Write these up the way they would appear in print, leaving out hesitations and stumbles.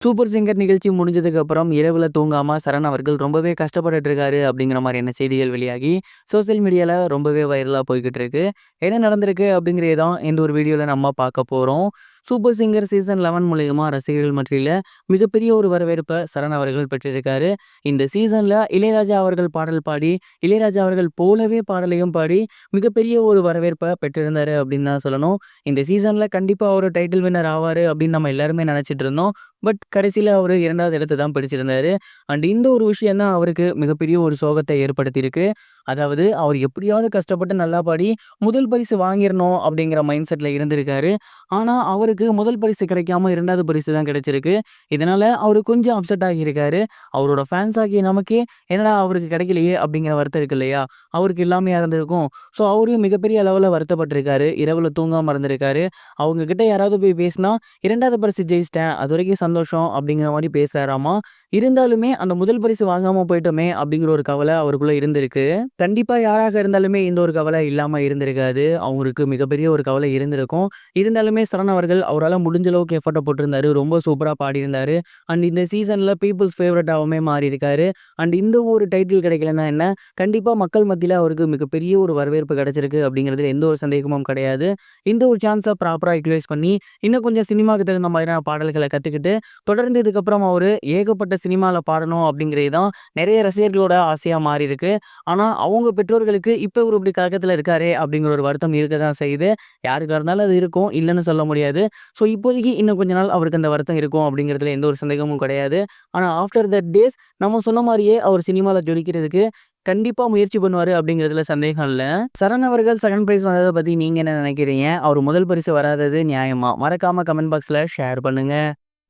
Super singer நிகழ்ச்சி முடிஞ்சதுக்கு அப்புறம் இரவுல தூங்காம சரண் அவர்கள் ரொம்பவே கஷ்டப்பட்டுட்டு இருக்காரு அப்படிங்கிற மாதிரியான செய்திகள் வெளியாகி சோசியல் மீடியால ரொம்பவே வைரலா போய்கிட்டு இருக்கு. என்ன நடந்திருக்கு அப்படிங்கிறத தான் இந்த ஒரு வீடியோல நம்ம பார்க்க போறோம். சூப்பர் சிங்கர் சீசன் 11 மூலியமா ரசிகர்கள் மத்தியில மிகப்பெரிய ஒரு வரவேற்பை சரண் அவர்கள் பெற்றிருக்காரு. இந்த சீசன்ல இளையராஜா அவர்கள் பாடல் பாடி, இளையராஜா அவர்கள் போலவே பாடலையும் பாடி மிகப்பெரிய ஒரு வரவேற்பை பெற்றிருந்தாரு அப்படின்னு தான் சொல்லணும். இந்த சீசன்ல கண்டிப்பா அவரு டைட்டில் வின்னர் ஆவாரு அப்படின்னு நம்ம எல்லாருமே நினைச்சிட்டு இருந்தோம். பட் கடைசியில அவரு 2வது இடத்த தான் பிடிச்சிருந்தாரு. அண்ட் இந்த ஒரு விஷயம் தான் அவருக்கு மிகப்பெரிய ஒரு சோகத்தை ஏற்படுத்தியிருக்கு. அதாவது அவர் எப்படியாவது கஷ்டப்பட்டு நல்லா பாடி முதல் பரிசு வாங்கிரணும் அப்படிங்கிற மைண்ட் செட்ல இருந்திருக்காரு. ஆனா அவருக்கு முதல் பரிசு கிடைக்காம 2வது பரிசு தான் கிடைச்சிருக்கு. இதனால அவரு கொஞ்சம் அப்செட் ஆகியிருக்காரு. அவரோட ஃபேன்ஸ் ஆகிய நமக்கே என்னடா அவருக்கு கிடைக்கலையே அப்படிங்கிற வருத்தம் இருக்கு இல்லையா? அவருக்கு இல்லாமையா இருந்திருக்கும். ஸோ அவரு மிகப்பெரிய அளவுல வருத்தப்பட்டிருக்காரு. இரவுல தூங்காம இருந்திருக்காரு. அவங்க கிட்ட யாராவது போய் பேசினா 2வது பரிசு ஜெயிச்சிட்டேன். அதுவரைக்கும் சந்தோஷம் அப்படிங்கிற மாரி பேசுறாராமா. இருந்தாலுமே அந்த முதல் பரிசு வாங்காம போயிட்டோமே அப்படிங்கிற ஒரு கவலை அவருக்குள்ள இருந்திருக்கு. கண்டிப்பா யாராக இருந்தாலுமே இந்த ஒரு கவலை இல்லாம இருந்திருக்காது. அவங்களுக்கு மிகப்பெரிய ஒரு கவலை இருந்திருக்கும். இருந்தாலுமே சரண் அவர்கள் அவரால முடிஞ்ச அளவுக்கு எஃபோர்ட்ட போட்டிருந்தாரு. ரொம்ப சூப்பரா பாடியிருந்தாரு. அண்ட் இந்த சீசன்ல பீப்பிள்ஸ் ஃபேவரட்டாவுமே மாறியிருக்காரு. அண்ட் இந்த ஒரு டைட்டில் கிடைக்கலன்னா என்ன, கண்டிப்பா மக்கள் மத்தியில அவருக்கு மிகப்பெரிய ஒரு வரவேற்பு கிடைச்சிருக்கு அப்படிங்கிறதுல எந்த ஒரு சந்தேகமும் கிடையாது. இந்த ஒரு சான்ஸ ப்ராப்பரா யுட்டிலைஸ் பண்ணி, இன்னும் கொஞ்சம் சினிமாக்கு தகுந்த மாதிரியான பாடல்கள கத்துக்கிட்டு, தொடர்ந்து இதுக்கப்புறம் அவரு ஏகப்பட்ட சினிமால பாடணும் அப்படிங்கிறது தான் நெறைய ரசிகர்களோட ஆசையா மாறியிருக்கு. ஆனா, அவங்க பெற்றோர்களுக்கு இப்ப இவரு இப்படி கலக்கத்துல இருக்காரே அப்படிங்கிற ஒரு வருத்தம் இருக்க தான் செய்யுது. யாருக்கா இருந்தாலும் அது இருக்கும். இல்லன்னு சொல்ல முடியாது. ஸோ இப்போதைக்கு இன்னும் கொஞ்ச நாள் அவருக்கு அந்த வருத்தம் இருக்கும் அப்படிங்கிறதுல எந்த ஒரு சந்தேகமும் கிடையாது. ஆனா ஆஃப்டர் தட் டேஸ் நம்ம சொன்ன மாரியே அவர் சினிமால ஜொலிக்கிறதுக்கு கண்டிப்பா முயற்சி பண்ணுவாரு அப்படிங்கிறதுல சந்தேகம் இல்ல. சரண் அவர்கள் செகண்ட் பிரைஸ் வந்தத பத்தி நீங்க என்ன நினைக்கிறீங்க? அவர் முதல் பரிசு வராதது நியாயமா? மறக்காம கமெண்ட் பாக்ஸ்ல ஷேர் பண்ணுங்க.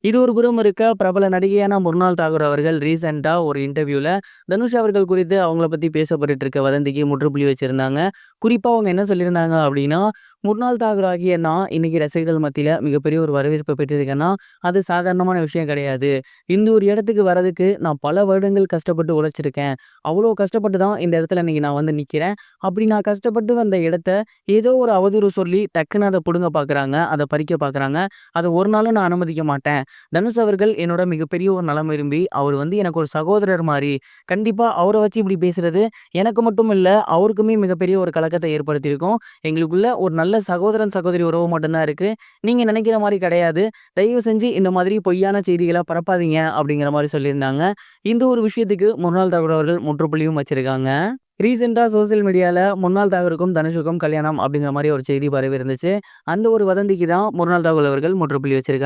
இது ஒரு புறம் இருக்க, பிரபல நடிகையான முர்னால் தாகூர் அவர்கள் ரீசெண்டா ஒரு இன்டர்வியூல தனுஷ் அவர்கள் குறித்து அவங்கள பத்தி பேசப்பட்டுட்டு இருக்க வதந்திக்கு முற்றுப்புள்ளி வச்சிருந்தாங்க. குறிப்பா அவங்க என்ன சொல்லியிருந்தாங்க அப்படின்னா, முர்னால் தாகூர் ஆகிய நான் இன்னைக்கு ரசிகர்கள் மத்தியில மிகப்பெரிய ஒரு வரவேற்பை பெற்றிருக்கேன்னா, அது சாதாரணமான விஷயம் கிடையாது. இந்த ஒரு இடத்துக்கு வரதுக்கு நான் பல வருடங்கள் கஷ்டப்பட்டு உழைச்சிருக்கேன். அவ்வளோ கஷ்டப்பட்டு தான் இந்த இடத்துல இன்னைக்கு நான் வந்து நிக்கிறேன். அப்படி நான் கஷ்டப்பட்டு வந்த இடத்த ஏதோ ஒரு அவதூறு சொல்லி டக்குன்னு அத புடுங்க பார்க்குறாங்க. அத பறிக்க பார்க்குறாங்க. அத ஒரு நாளும் நான் அனுமதிக்க மாட்டேன். தனுஷ் அவர்கள் என்னோட மிகப்பெரிய ஒரு நலம் விரும்பி, அவர் வந்து எனக்கு ஒரு சகோதரர் மாரி. கண்டிப்பா அவர வச்சு இப்படி பேசுறது எனக்கு மட்டும் இல்ல, அவருக்குமே மிகப்பெரிய ஒரு கலக்கத்த ஏற்படுத்தியிருக்கும். எங்களுக்குள்ள ஒரு நல்ல சகோதரன், சகோதரி உறவு மட்டும் தான் இருக்கு. நீங்க நினைக்கிற மாரி கிடையாது. தயவு செஞ்சு இந்த மாதிரி பொய்யான செய்திகள பரப்பாதீங்க அப்படிங்கிற மாரி சொல்லியிருந்தாங்க. இந்த ஒரு விஷயத்துக்கு முன்னாள் தகவல் அவர்கள் முற்றுப்புள்ளியும் வச்சிருக்காங்க. ரீசெண்டா சோசியல் மீடியால முன்னாள் தாகூருக்கும் தனுஷுக்கும் கல்யாணம் அப்படிங்கிற மாரி ஒரு செய்தி பரவி இருந்துச்சு. அந்த ஒரு வதந்திக்கு தான் முன்னாள் தாகூர் அவர்கள் முற்றுப்புள்ளி வச்சிருக்காங்க.